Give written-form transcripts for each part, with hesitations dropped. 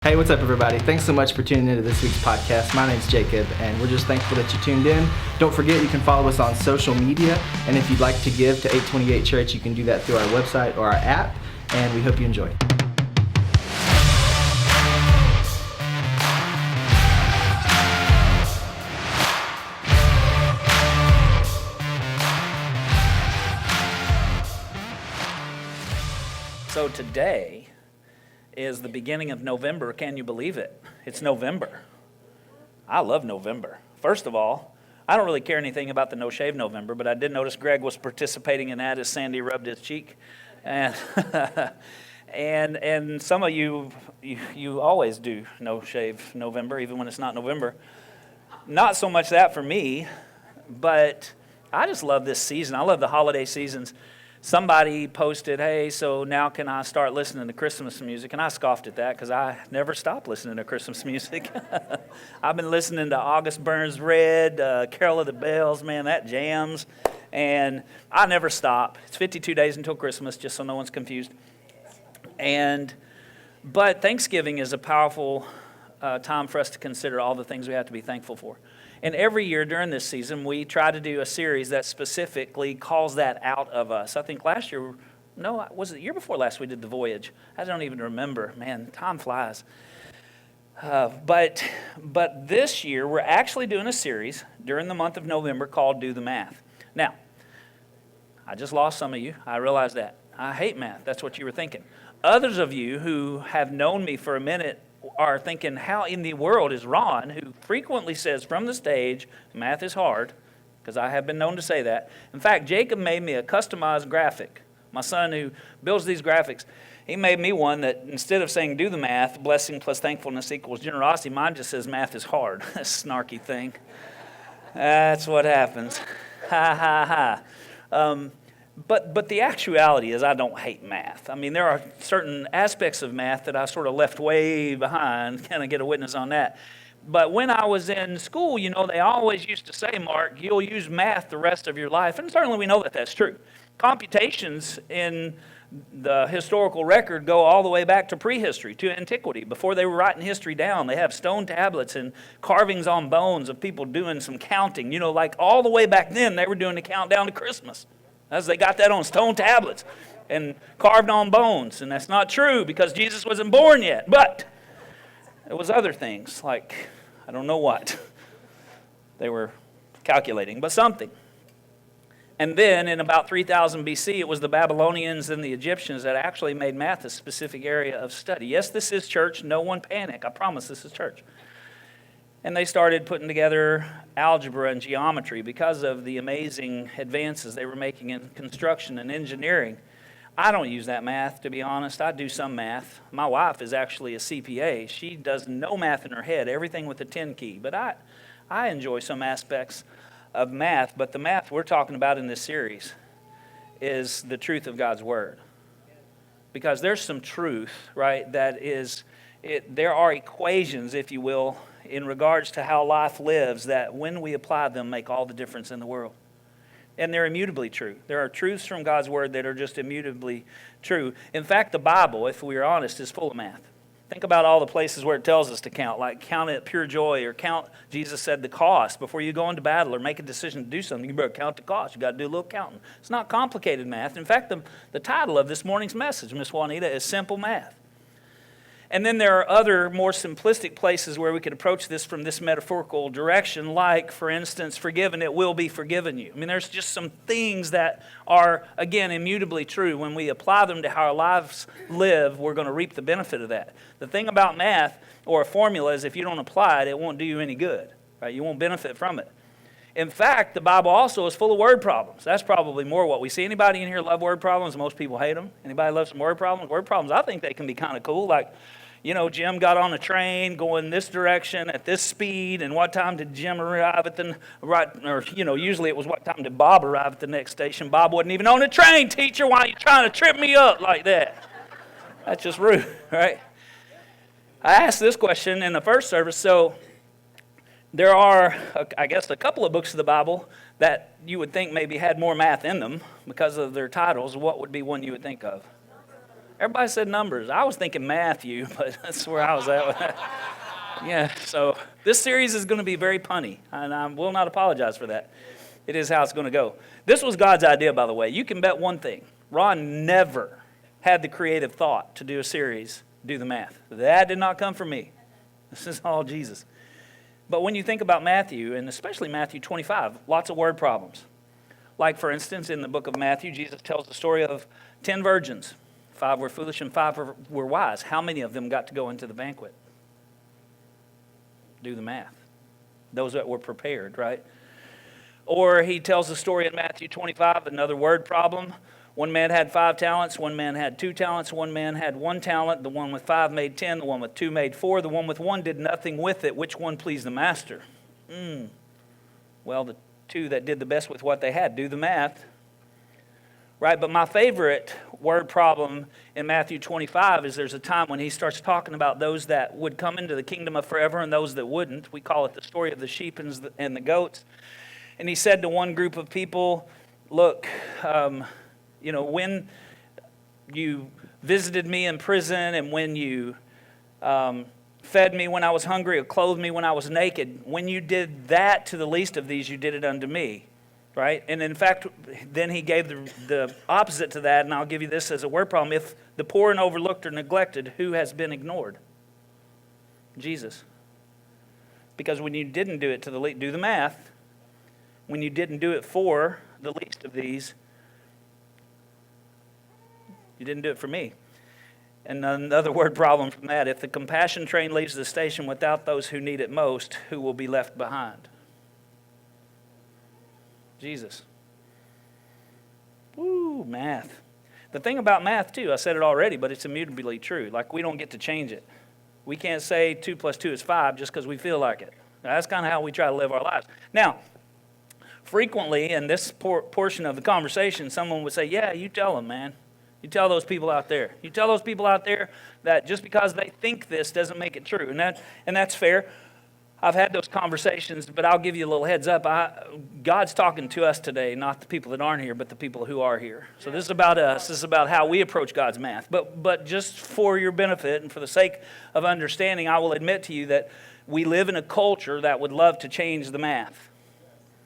Hey, what's up, everybody? Thanks so much for tuning into this week's podcast. My name's Jacob, and we're just thankful that you tuned in. Don't forget, you can follow us on social media, and if you'd like to give to 828 Church, you can do that through our website or our app, and we hope you enjoy. So today is the beginning of November. Can you believe it? It's November. I love November. First of all, I don't really care anything about the No Shave November, but I did notice Greg was participating in that as Sandy rubbed his cheek. And and some of you always do No Shave November, even when it's not November. Not so much that for me, but I just love this season. I love the holiday seasons. Somebody posted, hey, so now can I start listening to Christmas music? And I scoffed at that because I never stop listening to Christmas music. I've been listening to August Burns Red, Carol of the Bells, man, that jams. And I never stop. It's 52 days until Christmas, just so no one's confused. But Thanksgiving is a powerful time for us to consider all the things we have to be thankful for. And every year during this season, we try to do a series that specifically calls that out of us. I think last year, no, was it the year before last we did The Voyage? I don't even remember. Man, time flies. But this year, we're actually doing a series during the month of November called Do the Math. Now, I just lost some of you. I realize that. I hate math. That's what you were thinking. Others of you who have known me for a minute are thinking, how in the world is Ron, who frequently says from the stage, math is hard, because I have been known to say that. In fact, Jacob made me a customized graphic. My son who builds these graphics, he made me one that instead of saying do the math, blessing plus thankfulness equals generosity, mine just says math is hard. That snarky thing. That's what happens. Ha, ha, ha. But the actuality is I don't hate math. I mean, there are certain aspects of math that I sort of left way behind. Can I get a witness on that? But when I was in school, you know, they always used to say, Mark, you'll use math the rest of your life. And certainly we know that that's true. Computations in the historical record go all the way back to prehistory, to antiquity. Before they were writing history down, they have stone tablets and carvings on bones of people doing some counting. You know, like all the way back then, they were doing the countdown to Christmas. As they got that on stone tablets and carved on bones. And that's not true because Jesus wasn't born yet. But it was other things like, I don't know what. They were calculating, but something. And then in about 3000 BC, it was the Babylonians and the Egyptians that actually made math a specific area of study. Yes, this is church. No one panic. I promise this is church. And they started putting together algebra and geometry because of the amazing advances they were making in construction and engineering. I don't use that math, to be honest. I do some math. My wife is actually a CPA. She does no math in her head, everything with a 10 key. But I enjoy some aspects of math. But the math we're talking about in this series is the truth of God's Word. Because there's some truth, right, there are equations, if you will, in regards to how life lives, that when we apply them make all the difference in the world. And they're immutably true. There are truths from God's Word that are just immutably true. In fact, the Bible, if we are honest, is full of math. Think about all the places where it tells us to count, like count it pure joy, or count, Jesus said, the cost. Before you go into battle or make a decision to do something, you better count the cost. You got to do a little counting. It's not complicated math. In fact, the title of this morning's message, Miss Juanita, is Simple Math. And then there are other more simplistic places where we could approach this from this metaphorical direction, like, for instance, forgiven, it will be forgiven you. I mean, there's just some things that are, again, immutably true. When we apply them to how our lives live, we're going to reap the benefit of that. The thing about math or a formula is if you don't apply it, it won't do you any good, right? You won't benefit from it. In fact, the Bible also is full of word problems. That's probably more what we see. Anybody in here love word problems? Most people hate them. Anybody love some word problems? Word problems, I think they can be kind of cool, like, you know, Jim got on a train going this direction at this speed, and what time did Jim arrive at usually it was what time did Bob arrive at the next station. Bob wasn't even on the train, teacher. Why are you trying to trip me up like that? That's just rude, right? I asked this question in the first service, so there are, I guess, a couple of books of the Bible that you would think maybe had more math in them because of their titles. What would be one you would think of? Everybody said numbers. I was thinking Matthew, but that's where I was at. Yeah, so this series is going to be very punny, and I will not apologize for that. It is how it's going to go. This was God's idea, by the way. You can bet one thing. Ron never had the creative thought to do a series, Do the Math. That did not come from me. This is all Jesus. But when you think about Matthew, and especially Matthew 25, lots of word problems. Like, for instance, in the book of Matthew, Jesus tells the story of 10 virgins. 5 were foolish and 5 were wise. How many of them got to go into the banquet? Do the math. Those that were prepared, right? Or he tells the story in Matthew 25, another word problem. One man had 5 talents, one man had 2 talents, one man had 1 talent, the one with 5 made 10, the one with 2 made 4, the one with 1 did nothing with it. Which one pleased the master? Well, the 2 that did the best with what they had. Do the math. Right, but my favorite word problem in Matthew 25 is there's a time when he starts talking about those that would come into the kingdom of forever and those that wouldn't. We call it the story of the sheep and the goats. And he said to one group of people, look, when you visited me in prison and when you fed me when I was hungry or clothed me when I was naked, when you did that to the least of these, you did it unto me. Right? And in fact, then he gave the opposite to that, and I'll give you this as a word problem. If the poor and overlooked are neglected, who has been ignored? Jesus. Because when you didn't do it to the least, do the math, when you didn't do it for the least of these, you didn't do it for me. And another word problem from that, if the compassion train leaves the station without those who need it most, who will be left behind? Jesus. Woo, math. The thing about math, too, I said it already, but it's immutably true. Like, we don't get to change it. We can't say 2 plus 2 is 5 just because we feel like it. That's kind of how we try to live our lives. Now, frequently in this portion of the conversation, someone would say, yeah, you tell them, man. You tell those people out there. You tell those people out there that just because they think this doesn't make it true. And that's fair. I've had those conversations, but I'll give you a little heads up. God's talking to us today, not the people that aren't here, but the people who are here. So this is about us. This is about how we approach God's math. But just for your benefit and for the sake of understanding, I will admit to you that we live in a culture that would love to change the math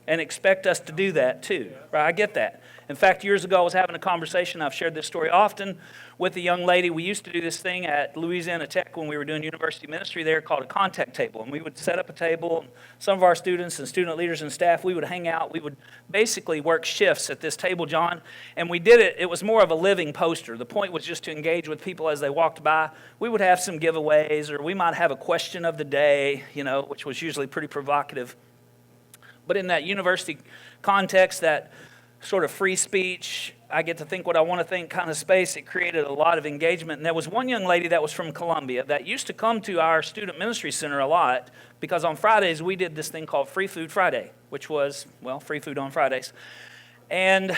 and expect us to do that too. Right? I get that. In fact, years ago, I was having a conversation. I've shared this story often with a young lady. We used to do this thing at Louisiana Tech when we were doing university ministry there called a contact table. And we would set up a table. And some of our students and student leaders and staff, we would hang out. We would basically work shifts at this table, John. And we did it. It was more of a living poster. The point was just to engage with people as they walked by. We would have some giveaways, or we might have a question of the day, which was usually pretty provocative. But in that university context, that sort of free speech, I get to think what I want to think kind of space, it created a lot of engagement. And there was one young lady that was from Columbia that used to come to our student ministry center a lot because on Fridays we did this thing called Free Food Friday, which was, free food on Fridays. And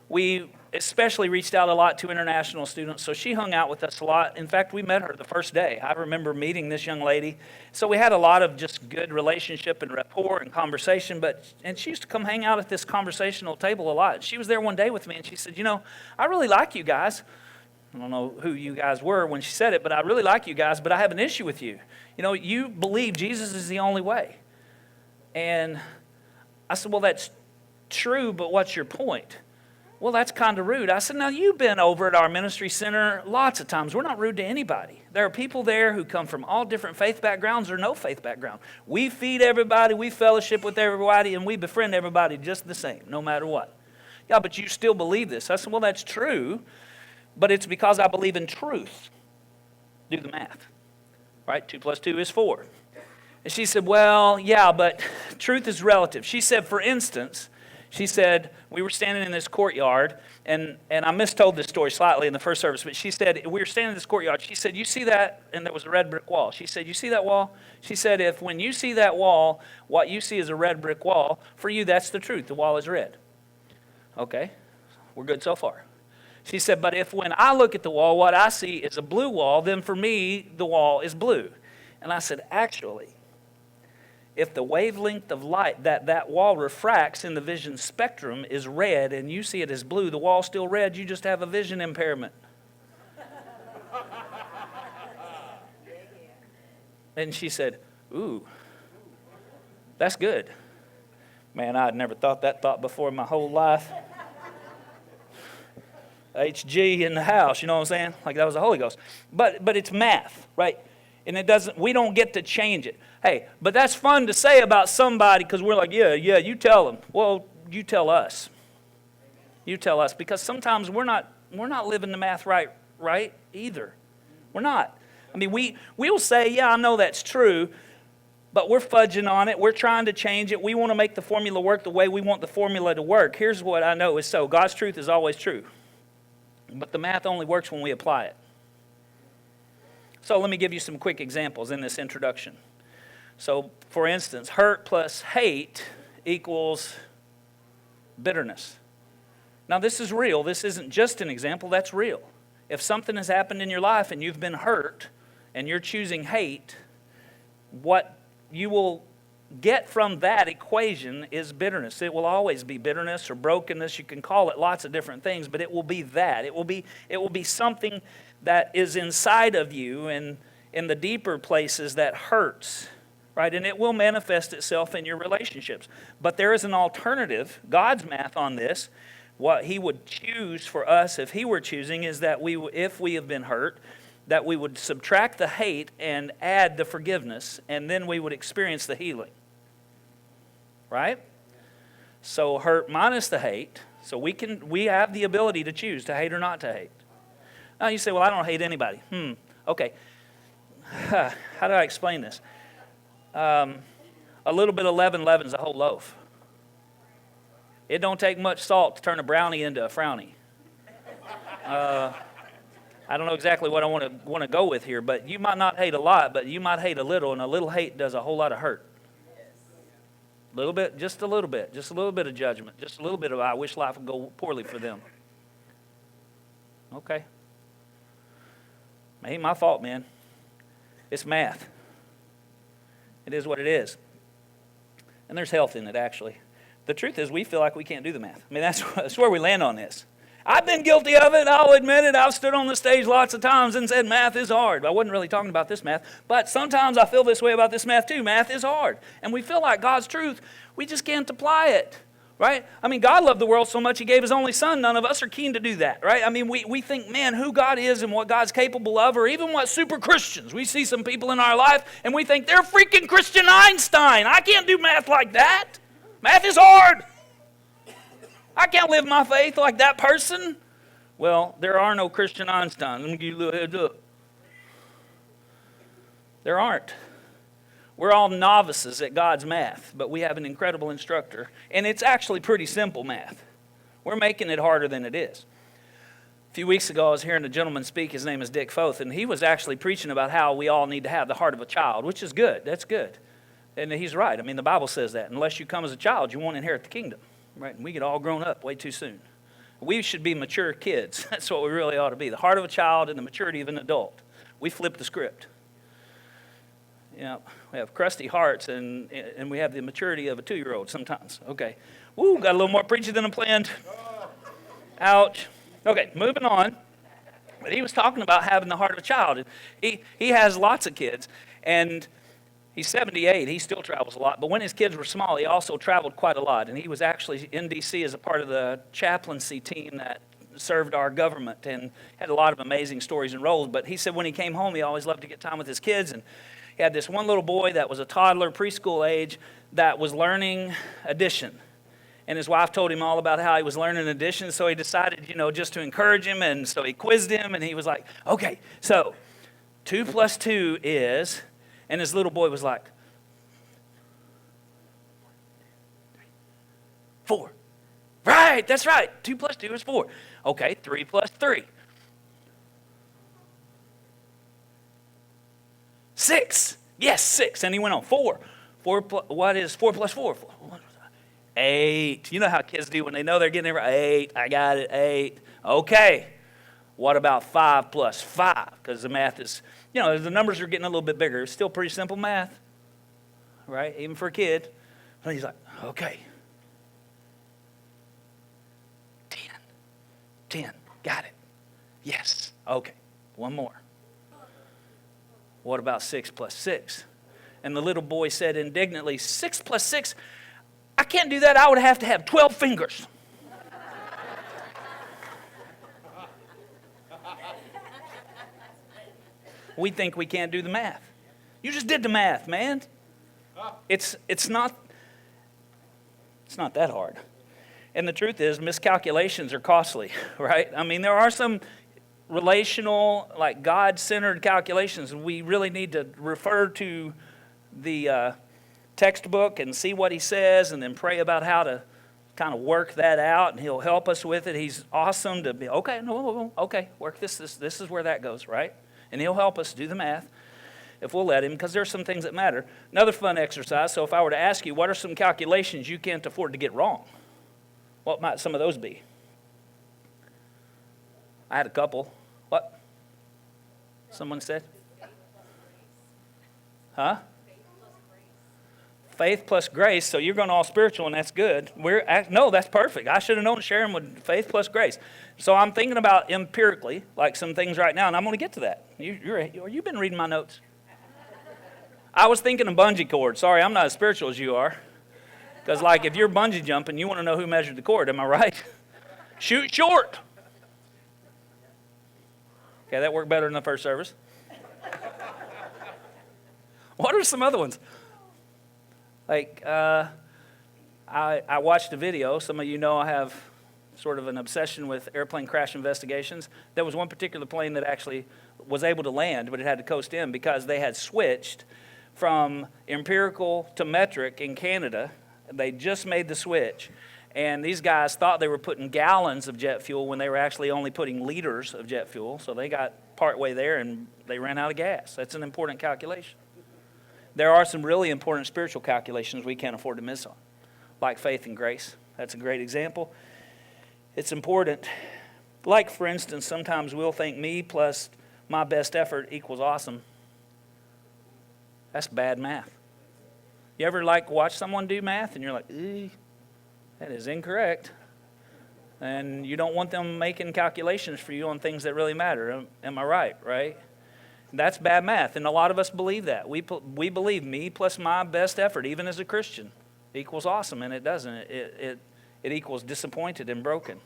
we especially reached out a lot to international students, so she hung out with us a lot. In fact, we met her the first day. I remember meeting this young lady. So we had a lot of just good relationship and rapport and conversation, and she used to come hang out at this conversational table a lot. She was there one day with me, and she said, I really like you guys. I don't know who you guys were when she said it, but I really like you guys, but I have an issue with you. You believe Jesus is the only way. And I said, well, that's true, but what's your point? Well, that's kind of rude. I said, now you've been over at our ministry center lots of times. We're not rude to anybody. There are people there who come from all different faith backgrounds or no faith background. We feed everybody, we fellowship with everybody, and we befriend everybody just the same, no matter what. Yeah, but you still believe this. I said, well, that's true, but it's because I believe in truth. Do the math. Right? 2 plus 2 is 4. And she said, well, yeah, but truth is relative. She said, for instance, we were standing in this courtyard, and I mistold this story slightly in the first service, but she said, we were standing in this courtyard. She said, you see that? And there was a red brick wall. She said, you see that wall? She said, when you see that wall, what you see is a red brick wall, for you, that's the truth. The wall is red. Okay, we're good so far. She said, but if when I look at the wall, what I see is a blue wall, then for me, the wall is blue. And I said, actually, if the wavelength of light that wall refracts in the vision spectrum is red and you see it as blue, the wall's still red, you just have a vision impairment. And she said, ooh, that's good. Man, I had never thought that thought before in my whole life. HG in the house, you know what I'm saying? Like that was the Holy Ghost. But it's math, right? And we don't get to change it. Hey, but that's fun to say about somebody because we're like, yeah, you tell them. Well, you tell us. You tell us, because sometimes we're not living the math right either. We're not. I mean, we'll say, yeah, I know that's true, but we're fudging on it. We're trying to change it. We want to make the formula work the way we want the formula to work. Here's what I know is so. God's truth is always true. But the math only works when we apply it. So let me give you some quick examples in this introduction. So, for instance, hurt plus hate equals bitterness. Now, this is real. This isn't just an example. That's real. If something has happened in your life and you've been hurt and you're choosing hate, what you will get from that equation is bitterness. It will always be bitterness or brokenness. You can call it lots of different things, but it will be that. It will be something that is inside of you and in the deeper places that hurts, right? And it will manifest itself in your relationships. But there is an alternative, God's math on this. What he would choose for us if he were choosing is that if we have been hurt, that we would subtract the hate and add the forgiveness, and then we would experience the healing. Right? So hurt minus the hate. So we have the ability to choose to hate or not to hate. Now you say, well, I don't hate anybody. Okay. How do I explain this? A little bit of leaven leavens a whole loaf. It don't take much salt to turn a brownie into a frownie. I don't know exactly what I want to go with here, but you might not hate a lot, but you might hate a little, and a little hate does a whole lot of hurt. A little bit, just a little bit of judgment, just a little bit of I wish life would go poorly for them. Okay. It ain't my fault, man. It's math. It is what it is. And there's health in it, actually. The truth is we feel like we can't do the math. I mean, that's where we land on this. I've been guilty of it. I'll admit it. I've stood on the stage lots of times and said math is hard. I wasn't really talking about this math, but sometimes I feel this way about this math too. Math is hard. And we feel like God's truth, we just can't apply it, right? I mean, God loved the world so much he gave his only son. None of us are keen to do that, right? I mean, we think, man, who God is and what God's capable of, or even what super Christians. We see some people in our life and we think they're freaking Christian Einstein. I can't do math like that. Math is hard. I can't live my faith like that person. Well, there are no Christian Einsteins. Let me give you a little heads up. There aren't. We're all novices at God's math, but we have an incredible instructor, and it's actually pretty simple math. We're making it harder than it is. A few weeks ago, I was hearing a gentleman speak. His name is Dick Foth, and he was actually preaching about how we all need to have the heart of a child, which is good. That's good. And he's right. I mean, the Bible says that. Unless you come as a child, you won't inherit the kingdom. Right? And we get all grown up way too soon. We should be mature kids. That's what we really ought to be. The heart of a child and the maturity of an adult. We flip the script. You know, we have crusty hearts and we have the maturity of a 2-year-old sometimes. Okay. Woo, got a little more preaching than I planned. Ouch. Okay, moving on. But he was talking about having the heart of a child. He has lots of kids. And he's 78. He still travels a lot. But when his kids were small, he also traveled quite a lot. And he was actually in D.C. as a part of the chaplaincy team that served our government and had a lot of amazing stories and roles. But he said when he came home, he always loved to get time with his kids. And he had this one little boy that was a toddler, preschool age, that was learning addition. And his wife told him all about how he was learning addition. So he decided, just to encourage him. And so he quizzed him. And he was like, okay, so 2 plus 2 is... And his little boy was like, 4. Right, that's right. 2 plus 2 is 4. Okay, 3 plus 3. 6. Yes, 6. And he went on. 4. What is 4 plus 4? 8. You know how kids do when they know they're getting it right. 8. I got it. 8. Okay. What about 5 plus 5? Because the math is... the numbers are getting a little bit bigger. It's still pretty simple math, right? Even for a kid. And he's like, okay. 10. Got it. Yes. Okay. One more. What about 6 plus 6? And the little boy said indignantly, 6 plus 6? I can't do that. I would have to have 12 fingers. We think we can't do the math. You just did the math, man. It's not that hard. And the truth is, miscalculations are costly, right? I mean, there are some relational, like God-centered calculations. We really need to refer to the textbook and see what he says and then pray about how to kind of work that out, and he'll help us with it. He's awesome to be, okay, work this is where that goes, right? And he'll help us do the math if we'll let him, because there's some things that matter. Another fun exercise, so if I were to ask you, what are some calculations you can't afford to get wrong? What might some of those be? I had a couple. What? Someone said? Huh? Faith plus grace. So you're going all spiritual, and that's good. No, that's perfect. I should have known Sharon would faith plus grace. So I'm thinking about empirically, like some things right now, and I'm going to get to that. You've been reading my notes. I was thinking of bungee cord. Sorry, I'm not as spiritual as you are. Because, like, if you're bungee jumping, you want to know who measured the cord. Am I right? Shoot short. Okay, that worked better than the first service. What are some other ones? Like, I watched a video. Some of you know I have sort of an obsession with airplane crash investigations. There was one particular plane that actually was able to land, but it had to coast in because they had switched from empirical to metric in Canada. They just made the switch. And these guys thought they were putting gallons of jet fuel when they were actually only putting liters of jet fuel. So they got partway there and they ran out of gas. That's an important calculation. There are some really important spiritual calculations we can't afford to miss on, like faith and grace. That's a great example. It's important. Like, for instance, sometimes we'll think me plus my best effort equals awesome. That's bad math. You ever watch someone do math and you're like, that is incorrect. And you don't want them making calculations for you on things that really matter. Am I right? That's bad math, and a lot of us believe that. We believe me plus my best effort, even as a Christian, equals awesome, and it doesn't. It equals disappointed and broken.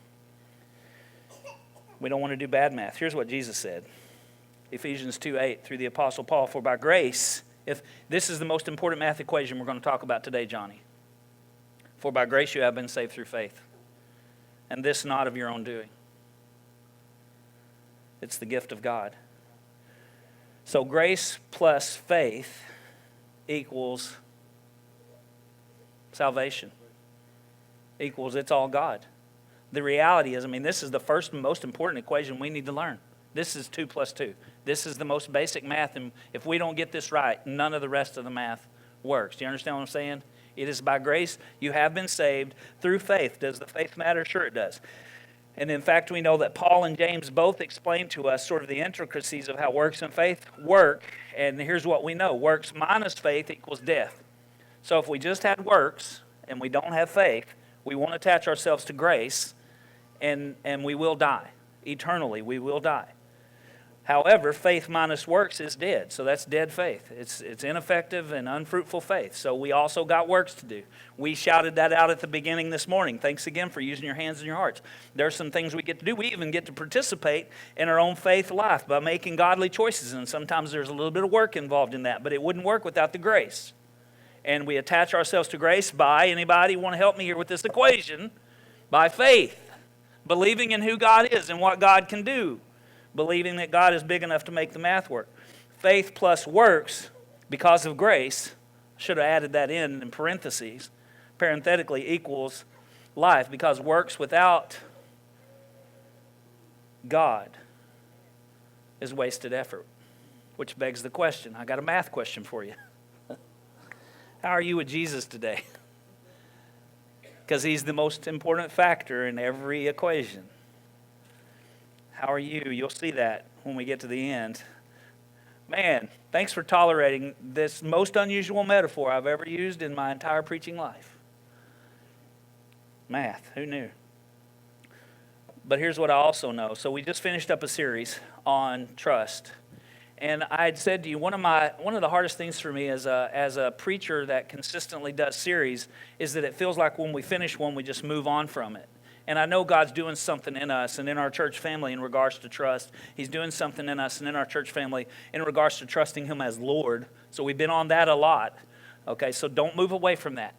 We don't want to do bad math. Here's what Jesus said. Ephesians 2:8, through the Apostle Paul, for by grace, if this is the most important math equation we're going to talk about today, Johnny. For by grace you have been saved through faith, and this not of your own doing. It's the gift of God. So grace plus faith equals salvation. Equals it's all God. The reality is, this is the first and most important equation we need to learn. This is 2 plus 2. This is the most basic math, and if we don't get this right, none of the rest of the math works. Do you understand what I'm saying? It is by grace you have been saved through faith. Does the faith matter? Sure it does. And in fact, we know that Paul and James both explain to us sort of the intricacies of how works and faith work. And here's what we know. Works minus faith equals death. So if we just had works and we don't have faith, we won't attach ourselves to grace, and we will die. Eternally, we will die. However, faith minus works is dead. So that's dead faith. It's ineffective and unfruitful faith. So we also got works to do. We shouted that out at the beginning this morning. Thanks again for using your hands and your hearts. There's some things we get to do. We even get to participate in our own faith life by making godly choices. And sometimes there's a little bit of work involved in that. But it wouldn't work without the grace. And we attach ourselves to grace by, anybody want to help me here with this equation? By faith. Believing in who God is and what God can do. Believing that God is big enough to make the math work. Faith plus works, because of grace, should have added that in parentheses, parenthetically equals life, because works without God is wasted effort. Which begs the question, I got a math question for you. How are you with Jesus today? Because he's the most important factor in every equation. How are you? You'll see that when we get to the end. Man, thanks for tolerating this most unusual metaphor I've ever used in my entire preaching life. Math, who knew? But here's what I also know. So we just finished up a series on trust. And I had said to you, one of the hardest things for me as a preacher that consistently does series is that it feels like when we finish one, we just move on from it. And I know God's doing something in us and in our church family in regards to trust. He's doing something in us and in our church family in regards to trusting Him as Lord. So we've been on that a lot. Okay, so don't move away from that.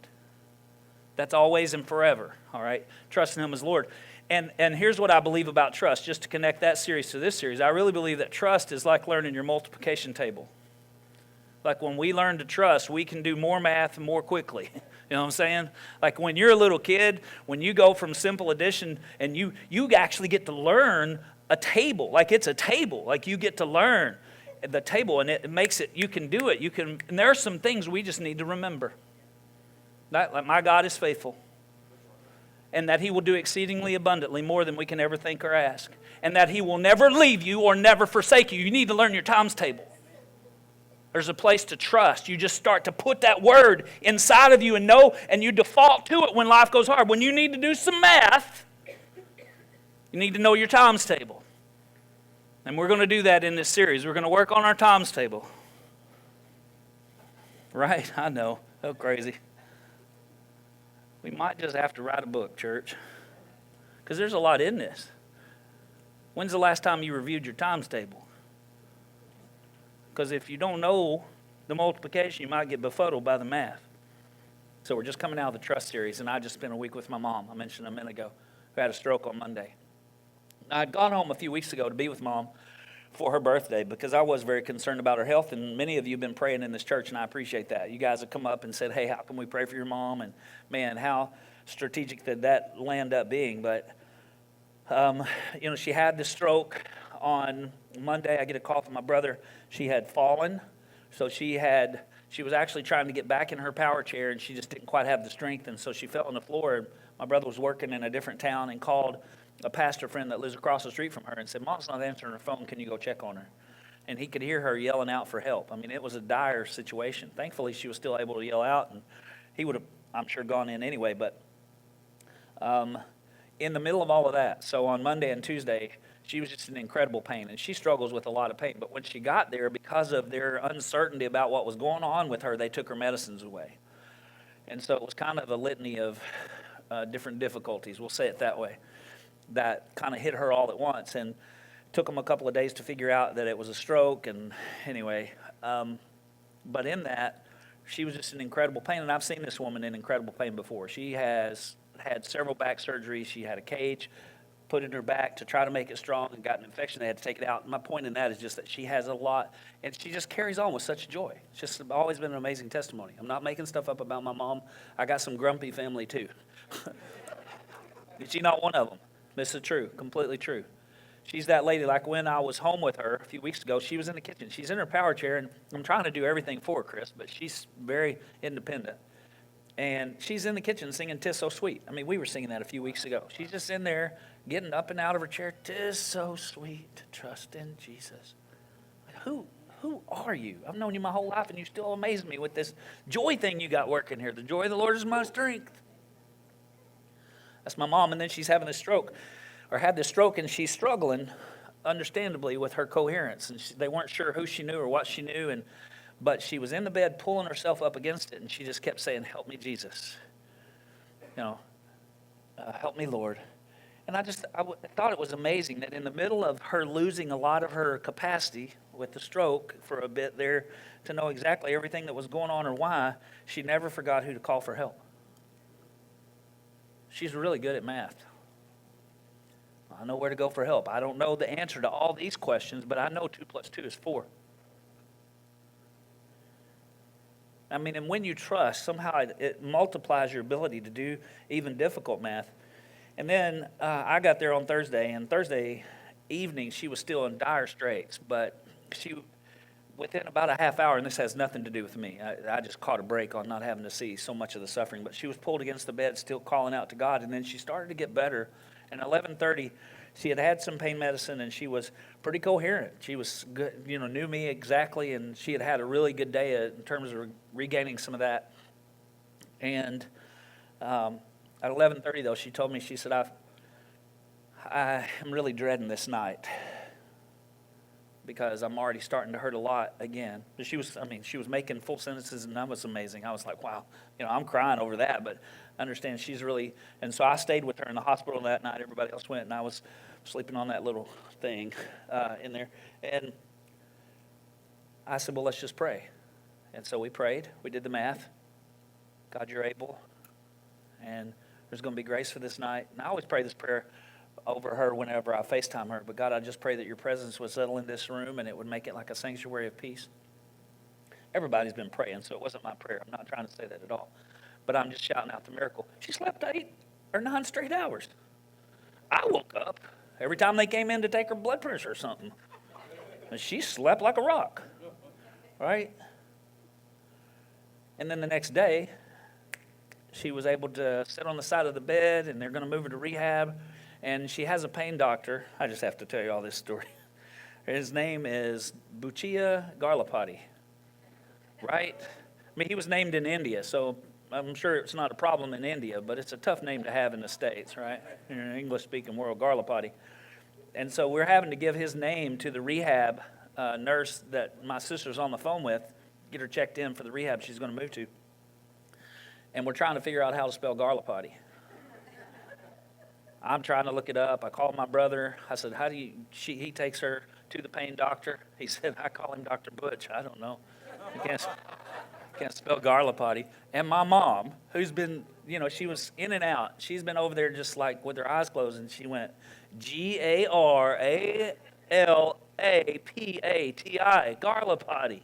That's always and forever, all right? Trusting Him as Lord. And here's what I believe about trust, just to connect that series to this series. I really believe that trust is like learning your multiplication table. Like when we learn to trust, we can do more math more quickly. You know what I'm saying? Like when you're a little kid, when you go from simple addition and you actually get to learn a table. Like it's a table. Like you get to learn the table, and it makes it, you can do it. And there are some things we just need to remember. Like my God is faithful. And that He will do exceedingly abundantly more than we can ever think or ask. And that He will never leave you or never forsake you. You need to learn your times table. There's a place to trust. You just start to put that word inside of you and know, and you default to it when life goes hard. When you need to do some math, you need to know your times table. And we're going to do that in this series. We're going to work on our times table. Right? I know. So crazy. We might just have to write a book, church, because there's a lot in this. When's the last time you reviewed your times table? Because if you don't know the multiplication, you might get befuddled by the math. So we're just coming out of the trust series, and I just spent a week with my mom. I mentioned a minute ago, who had a stroke on Monday. I'd gone home a few weeks ago to be with Mom for her birthday because I was very concerned about her health, and many of you have been praying in this church, and I appreciate that. You guys have come up and said, hey, how can we pray for your mom? And man, how strategic did that land up being? But, she had the stroke on Monday. I get a call from my brother. She had fallen, so she was actually trying to get back in her power chair, and she just didn't quite have the strength, and so she fell on the floor. And my brother was working in a different town and called a pastor friend that lives across the street from her and said, Mom's not answering her phone. Can you go check on her? And he could hear her yelling out for help. I mean, it was a dire situation. Thankfully, she was still able to yell out, and he would have, I'm sure, gone in anyway. But in the middle of all of that, so on Monday and Tuesday, she was just in incredible pain, and she struggles with a lot of pain. But when she got there, because of their uncertainty about what was going on with her, they took her medicines away. And so it was kind of a litany of different difficulties, we'll say it that way, that kind of hit her all at once, and took them a couple of days to figure out that it was a stroke. And anyway, but in that, she was just in incredible pain, and I've seen this woman in incredible pain before. She has had several back surgeries. She had a cage put in her back to try to make it strong and got an infection. They had to take it out. My point in that is just that she has a lot, and she just carries on with such joy. It's just always been an amazing testimony. I'm not making stuff up about my mom. I got some grumpy family too. She's not one of them. This is true, completely true. She's that lady. Like when I was home with her a few weeks ago, she was in the kitchen. She's in her power chair, and I'm trying to do everything for her, Chris, but she's very independent. And she's in the kitchen singing "'Tis So Sweet." I mean, we were singing that a few weeks ago. She's just in there getting up and out of her chair. "'Tis so sweet to trust in Jesus." Who are you? I've known you my whole life, and you still amaze me with this joy thing you got working here. The joy of the Lord is my strength. That's my mom, and then she's having a stroke, or had this stroke, and she's struggling, understandably, with her coherence. And they weren't sure who she knew or what she knew, but she was in the bed pulling herself up against it, and she just kept saying, "Help me, Jesus. Help me, Lord." And I thought it was amazing that in the middle of her losing a lot of her capacity with the stroke for a bit there to know exactly everything that was going on or why, she never forgot who to call for help. She's really good at math. I know where to go for help. I don't know the answer to all these questions, but I know 2 + 2 is 4. I mean, and when you trust, somehow it multiplies your ability to do even difficult math. And then I got there on Thursday, and Thursday evening she was still in dire straits, but within about a half hour, and this has nothing to do with me, I just caught a break on not having to see so much of the suffering, but she was pulled against the bed, still calling out to God, and then she started to get better. And 11:30, she had some pain medicine, and she was pretty coherent. She was good, knew me exactly, and she had a really good day in terms of regaining some of that. And at 11:30, though, she told me, she said, I am really dreading this night. because I'm already starting to hurt a lot again. But she was making full sentences, and that was amazing. I was like, wow, I'm crying over that, but I understand she's really, and so I stayed with her in the hospital that night. Everybody else went, and I was sleeping on that little thing in there. And I said, well, let's just pray. And so we prayed. We did the math. God, you're able. And there's going to be grace for this night. And I always pray this prayer over her whenever I FaceTime her. But God, I just pray that your presence would settle in this room and it would make it like a sanctuary of peace. Everybody's been praying, so it wasn't my prayer. I'm not trying to say that at all. But I'm just shouting out the miracle. She slept 8 or 9 straight hours. I woke up every time they came in to take her blood pressure or something. And she slept like a rock. Right? And then the next day, she was able to sit on the side of the bed, and they're going to move her to rehab. And she has a pain doctor. I just have to tell you all this story. His name is Buchia Garlapati, right? I mean, he was named in India, so I'm sure it's not a problem in India, but it's a tough name to have in the States, right? In an English-speaking world, Garlapati. And so we're having to give his name to the rehab nurse that my sister's on the phone with, get her checked in for the rehab she's going to move to. And we're trying to figure out how to spell Garlapati. I'm trying to look it up. I called my brother. I said, he takes her to the pain doctor. He said, I call him Dr. Butch. I don't know. I can't spell Garlapati. And my mom, who's been, she was in and out. She's been over there just like with her eyes closed, and she went, Garalapati, Garlapati.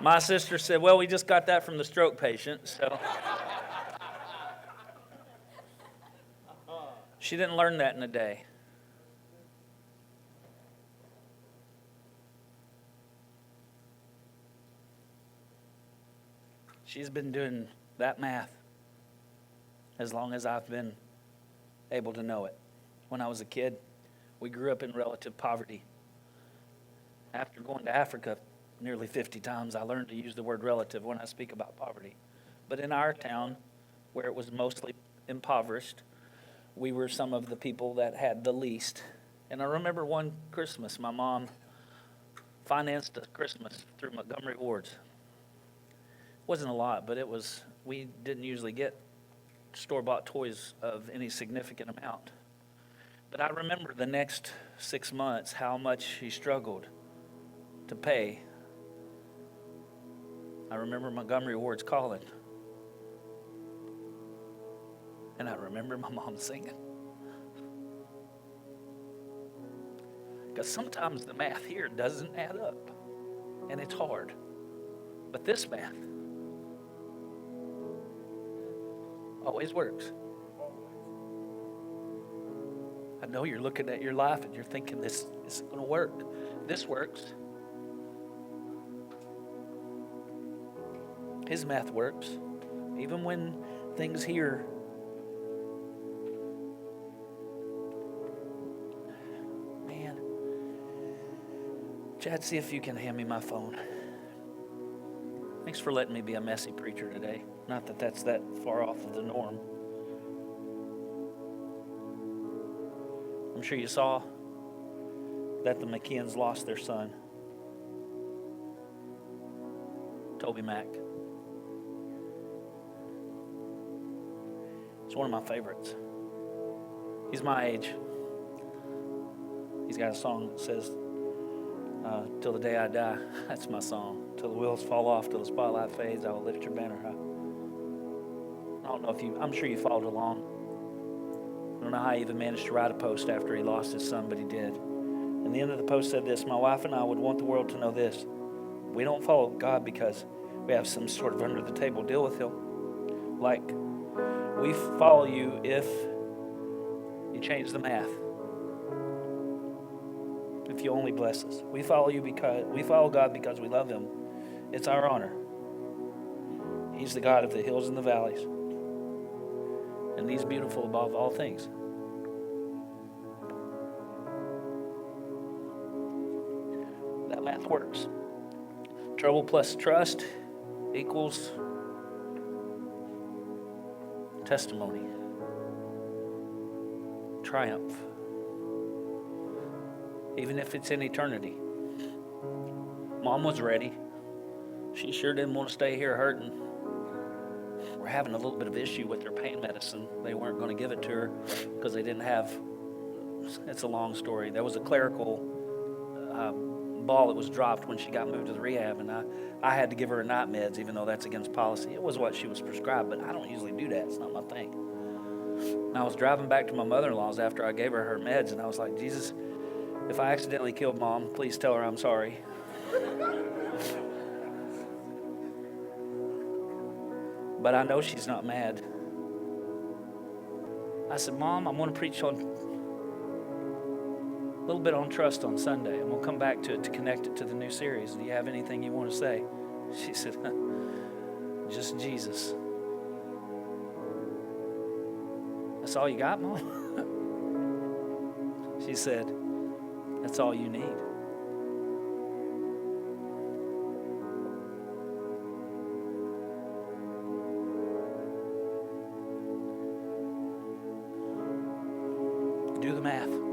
My sister said, well, we just got that from the stroke patient, so. She didn't learn that in a day. She's been doing that math as long as I've been able to know it. When I was a kid, we grew up in relative poverty. After going to Africa nearly 50 times, I learned to use the word relative when I speak about poverty. But in our town, where it was mostly impoverished, we were some of the people that had the least. And I remember one Christmas, my mom financed a Christmas through Montgomery Wards. It wasn't a lot, but we didn't usually get store-bought toys of any significant amount. But I remember the next 6 months how much she struggled to pay. I remember Montgomery Ward's calling. And I remember my mom singing. Because sometimes the math here doesn't add up. And it's hard. But this math always works. I know you're looking at your life and you're thinking this isn't going to work. This works. His math works. Even when things here Chad, see if you can hand me my phone. Thanks for letting me be a messy preacher today. Not that that's that far off of the norm. I'm sure you saw that the McKeons lost their son, Toby Mack. It's one of my favorites. He's my age. He's got a song that says, till the day I die. That's my song. Till the wheels fall off, till the spotlight fades, I will lift your banner high. I don't know if I'm sure you followed along. I don't know how he even managed to write a post after he lost his son, but he did. And the end of the post said this: my wife and I would want the world to know this. We don't follow God because we have some sort of under the table deal with him. Like, we follow you if you change the math. If you only bless us. We follow God because we love him. It's our honor. He's the God of the hills and the valleys. And he's beautiful above all things. That math works. Trouble plus trust equals testimony. Triumph. even if it's in eternity. Mom was ready. She sure didn't want to stay here hurting. We're having a little bit of issue with her pain medicine. They weren't going to give it to her because they didn't have, it's a long story. There was a clerical ball that was dropped when she got moved to the rehab, and I had to give her night meds, even though that's against policy. It was what she was prescribed, but I don't usually do that. It's not my thing. And I was driving back to my mother-in-law's after I gave her meds, and I was like, Jesus, if I accidentally killed Mom, please tell her I'm sorry. But I know she's not mad. I said, Mom, I'm going to preach on a little bit on trust on Sunday, and we'll come back to it to connect it to the new series. Do you have anything you want to say? She said, just Jesus. That's all you got, Mom? She said, that's all you need. Do the math.